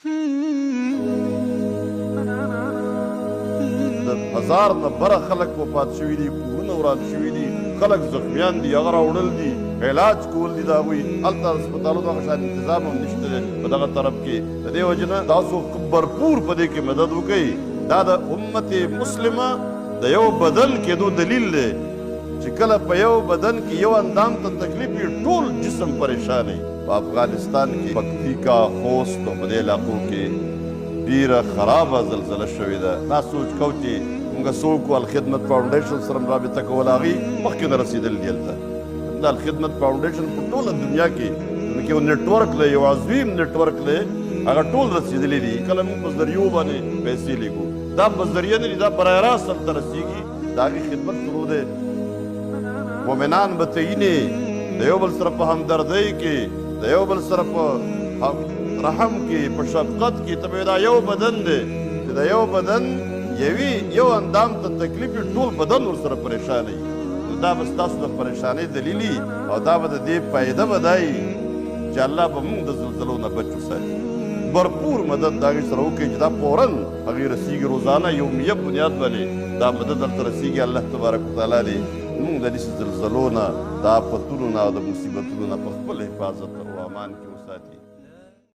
د 1000 نه بره خلک وفات شوي دي، کورونه وران شوي دي، خلک زخمیان دي، هغه راوړل دي، علاج کول دي د هغوی. هلته هسپتالونو هغه شان انتظام هم نشته دی په دغه طرف کې. د دې وجې نه تاسو برپور په دې کې مدد وکئ. دا د امت مسلمه د یو بدن کېدو دلیل دی چې کله په یو بدن کې یو اندام ته تکلیف وي ټول جسم پریشان وي. په افغانستان کې پکتیکا، خوست او په دې علاقو کې ډېره خرابه زلزله شوې ده. دا سوچ کوو چې موږ څوک الخدمت فاونډیشن سره رابطه کول، هغوی مخکې نه رسېدلي دي هلته. د الخدمت فاونډیشن په ټوله دنیا کې یو نیټورک دی، یو عظیم نیټورک دی، هغه ټول رسېدلي دي. کله موږ په ذریعو باندې پیسې لیږو، دا په ذریعه نه دي، دا برای راست هلته رسېږي. د هغې خدمت شروع دی. مؤمنان به تعینې د یو بل سره په همدردۍ کې، د یو بل سره په رحم کې، په شفقت کې. ته دا یو بدن دی چې د یو بدن یو اندام ته تکلیف وي ټول بدن ورسره پریشان وي. دا به ستاسو د پریشانۍ دلیل وي او دا به د دې فایده به دا وي چې الله به موږ د زلزلو نه بچ وساتي. برپور مدد د هغې سره وکړئ چې دا فوراً هغې رسېږي. روزانه یومیه بنیاد باندې دا مدد هلته رسېږي. الله تبارک وتعالی دې موږ د داسې زلزلو نه، د آفتونو نه او د مصیبتونو نه په خپل حفاظت او امان کې وساتي.